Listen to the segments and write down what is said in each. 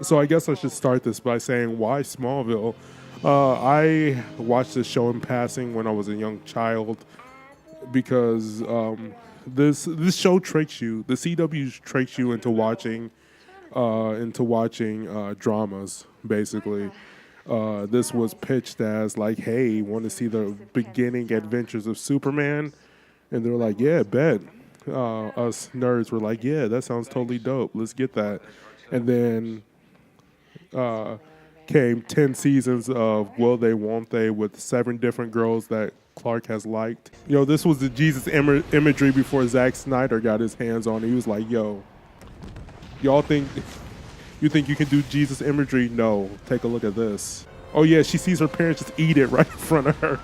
So I guess I should start this by saying why Smallville. I watched this show in passing when I was a young child because this show tricks you. The CW tricks you into watching dramas. Basically, this was pitched as like, "Hey, want to see the beginning adventures of Superman?" And they're like, "Yeah, bet." Us nerds were like, "Yeah, that sounds totally dope. Let's get that." And then came 10 seasons of Will They, Won't They with 7 different girls that Clark has liked. This was the Jesus imagery before Zack Snyder got his hands on it. He was like, yo, y'all think you can do Jesus imagery? No, take a look at this. Oh yeah, she sees her parents just eat it right in front of her.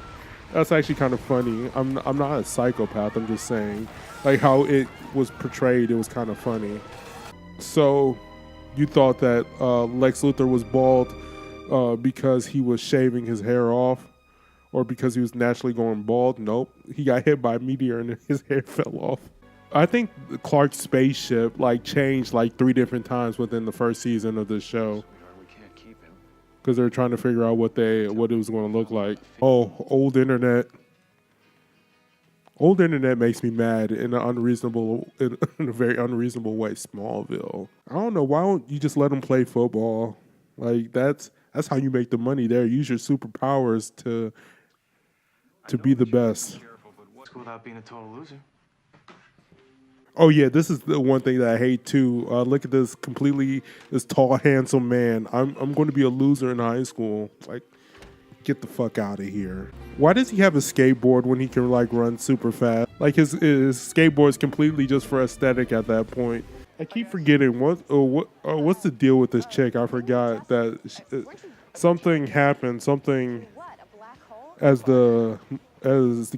That's actually kind of funny. I'm not a psychopath, I'm just saying. Like how it was portrayed, it was kind of funny. So you thought that Lex Luthor was bald because he was shaving his hair off or because he was naturally going bald? Nope. He got hit by a meteor and his hair fell off. I think Clark's spaceship changed 3 different times within the first season of this show because they were trying to figure out what it was going to look like. Oh, old internet. Old internet makes me mad in a very unreasonable way. Smallville. I don't know. Why don't you just let them play football? That's how you make the money there. Use your superpowers to be the best. Without being a total loser. Oh yeah, this is the one thing that I hate too. Look at this tall, handsome man. I'm going to be a loser in high school. Get the fuck out of here. Why does he have a skateboard when he can run super fast? His skateboard is completely just for aesthetic at that point. I keep forgetting what's the deal with this chick. I forgot that something happened. Something, as the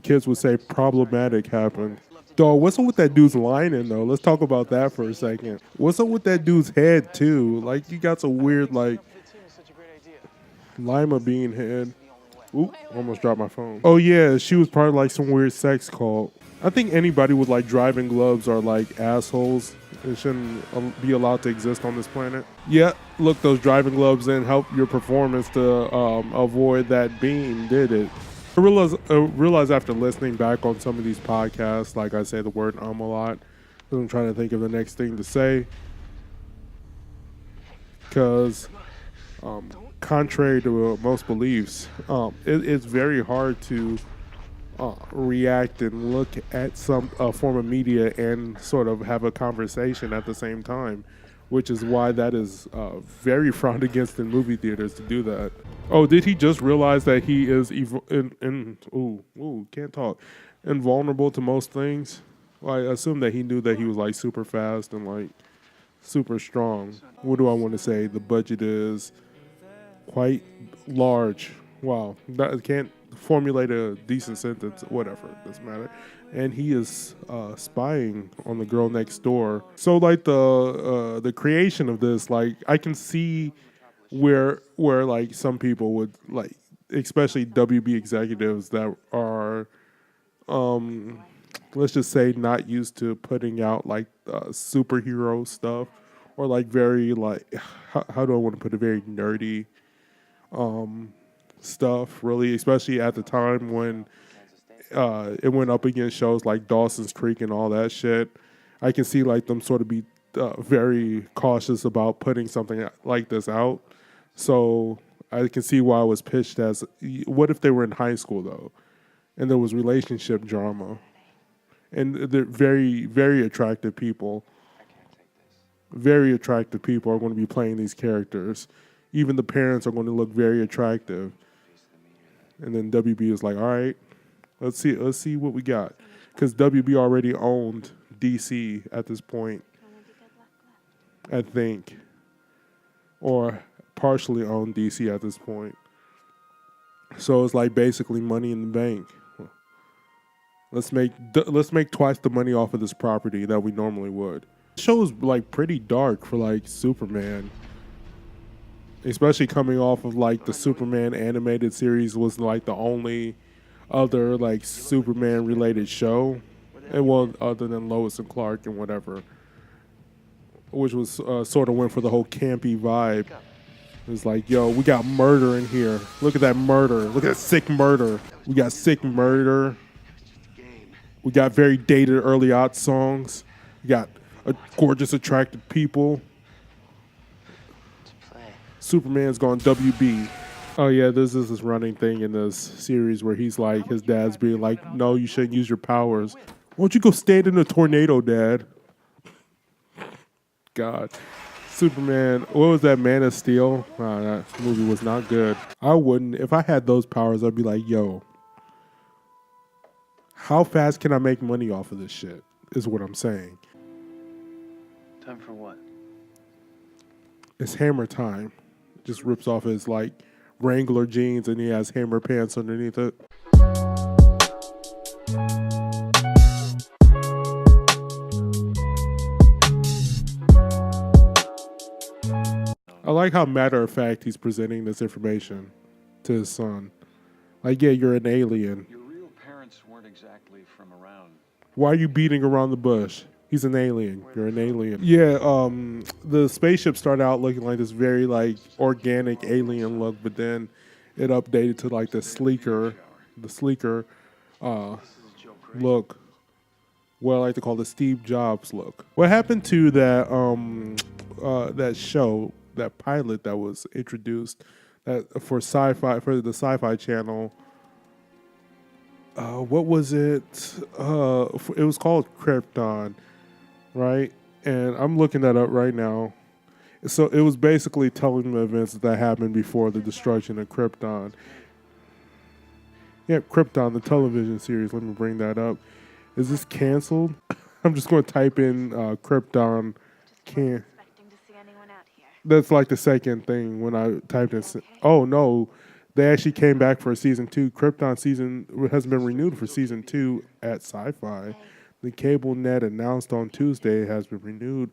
kids would say, problematic happened. Dog, what's up with that dude's lining though? Let's talk about that for a second. What's up with that dude's head too? You got some weird Lima bean head. Oop, almost dropped my phone. Oh yeah, she was part of some weird sex cult. I think anybody with driving gloves are assholes and shouldn't be allowed to exist on this planet. Yeah, look, those driving gloves didn't help your performance to avoid that beam, did it? I realize after listening back on some of these podcasts, I say the word a lot. I'm trying to think of the next thing to say. Because contrary to most beliefs, it's very hard to react and look at some form of media and sort of have a conversation at the same time, which is why that is very frowned against in movie theaters to do that. Oh, did he just realize that he is can't talk, invulnerable to most things? Well, I assume that he knew that he was super fast and super strong. What do I want to say? The budget is quite large. Wow, that can't formulate a decent sentence. Whatever, doesn't matter. And he is spying on the girl next door. So the creation of this, I can see where some people would especially WB executives that are let's just say not used to putting out superhero stuff or very how do I want to put it, very nerdy stuff, really, especially at the time when it went up against shows like Dawson's Creek and all that shit. I can see them sort of be very cautious about putting something like this out. So I can see why it was pitched as, what if they were in high school though, and there was relationship drama, and they're very, very attractive people. Very attractive people are going to be playing these characters. Even the parents are going to look very attractive. And then WB is like, all right, let's see what we got. Because WB already owned DC at this point, I think. Or partially owned DC at this point. So it's basically money in the bank. Let's make twice the money off of this property that we normally would. The show is pretty dark for Superman. especially coming off of like the Superman animated series was like the only other like Superman related show, and well, other than Lois and Clark and whatever, which was sort of went for the whole campy vibe. It's like, yo, we got murder in here. Look at that murder. Look at that sick murder. We got sick murder. We got very dated early out songs. We got gorgeous, attractive people. Superman's gone WB. Oh yeah, there's this running thing in this series where he's like, his dad's being like, no, you shouldn't use your powers. Why don't you go stand in a tornado, Dad? God. Superman, what was that, Man of Steel? That movie was not good. I wouldn't, if I had those powers, I'd be like, yo, how fast can I make money off of this shit, is what I'm saying. Time for what? It's hammer time. Just rips off his like Wrangler jeans and he has hammer pants underneath it. I like how matter of fact he's presenting this information to his son. Like, yeah, you're an alien. Your real parents weren't exactly from around. Why are you beating around the bush? He's an alien. You're an alien. Yeah, the spaceship started out looking like this very like organic alien look, but then it updated to like the sleeker look. What I like to call the Steve Jobs look. What happened to that that show, that pilot that was introduced that for the sci-fi channel? What was it? It was called Krypton, right? And I'm looking that up right now. So it was basically telling the events that happened before the destruction of Krypton. Yeah, Krypton, the television series. Let me bring that up. Is this canceled? I'm just going to type in Krypton. That's like the second thing when I typed in. Oh no, they actually came back for season 2. Krypton season has been renewed for season 2 at Sci-Fi. The cable net announced on Tuesday it has been renewed.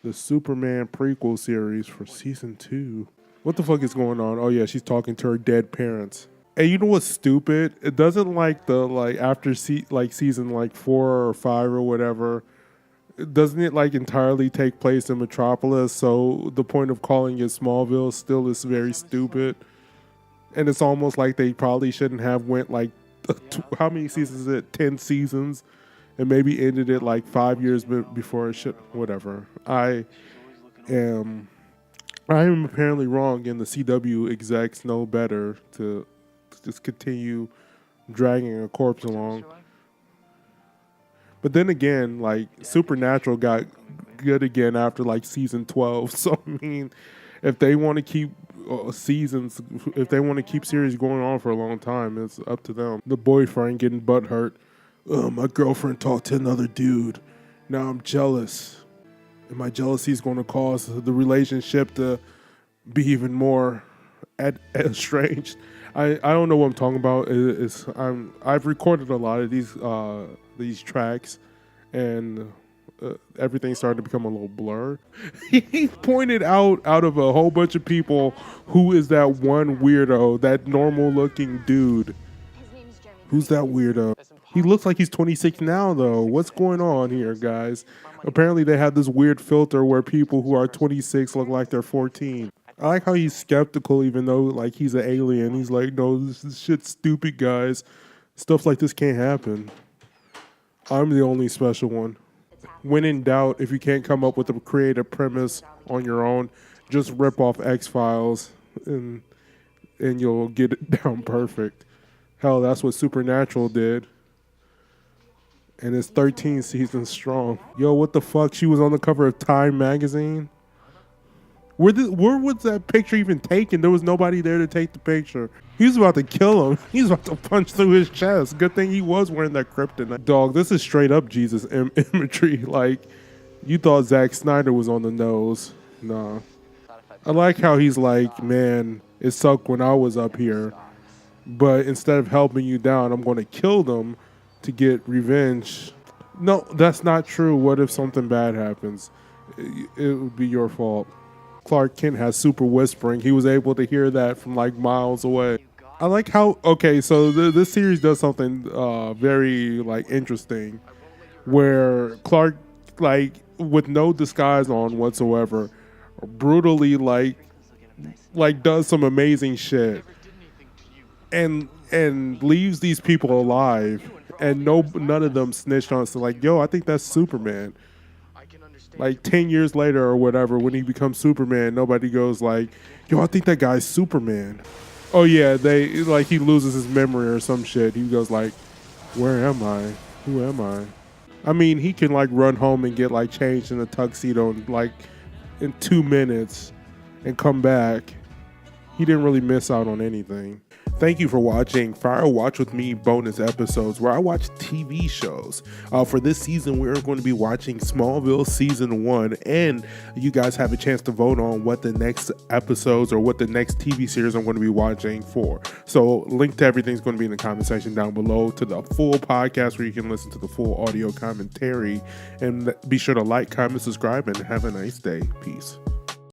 The Superman prequel series for season 2. What the fuck is going on? Oh yeah, she's talking to her dead parents. Hey, you know what's stupid? It doesn't like the like after season like 4 or 5 or whatever. Doesn't it like entirely take place in Metropolis? So the point of calling it Smallville still is very stupid. And it's almost like they probably shouldn't have went like how many seasons is it? 10 seasons, and maybe ended it like 5 years before it should. Whatever. I am apparently wrong, and the CW execs know better to just continue dragging a corpse along. But then again, like Supernatural got good again after like season 12. So I mean, if they want to keep if they want to keep series going on for a long time, it's up to them. The boyfriend getting butthurt. My girlfriend talked to another dude. Now I'm jealous, and my jealousy is going to cause the relationship to be even more estranged. I don't know what I'm talking about. I've recorded a lot of these tracks, and everything started to become a little blur. He pointed out of a whole bunch of people, who is that one weirdo, that normal looking dude? Who's that weirdo? He looks like he's 26 now though. What's going on here, guys? Apparently they have this weird filter where people who are 26 look like they're 14. I like how he's skeptical even though like he's an alien. He's like, no, this shit's stupid, guys. Stuff like this can't happen. I'm the only special one. When in doubt, if you can't come up with a creative premise on your own, just rip off X-Files and you'll get it down perfect. Hell, that's what Supernatural did. And it's 13 seasons strong. Yo, what the fuck? She was on the cover of Time magazine? Where was that picture even taken? There was nobody there to take the picture. He was about to kill him. He was about to punch through his chest. Good thing he was wearing that kryptonite. Dog, this is straight up Jesus imagery. Like, you thought Zack Snyder was on the nose. Nah. I like how he's like, man, it sucked when I was up here. But instead of helping you down, I'm going to kill them to get revenge. No, that's not true. What if something bad happens? It would be your fault. Clark Kent has super whispering. He was able to hear that from like miles away. I like how, okay, so this series does something very like interesting where Clark, like with no disguise on whatsoever, brutally like does some amazing shit and leaves these people alive, and none of them snitched on us. So like, yo, I think that's Superman. Like 10 years later or whatever, when he becomes Superman, nobody goes like, yo, I think that guy's Superman. Oh yeah, they like he loses his memory or some shit. He goes like, where am I? Who am I? I mean, he can like run home and get like changed in a tuxedo in 2 minutes and come back. He didn't really miss out on anything. Thank you for watching Fire Watch with Me bonus episodes where I watch TV shows. For this season, we're going to be watching Smallville Season 1, and you guys have a chance to vote on what the next episodes or what the next TV series I'm going to be watching for. So link to everything is going to be in the comment section down below, to the full podcast where you can listen to the full audio commentary. And be sure to like, comment, subscribe, and have a nice day. Peace.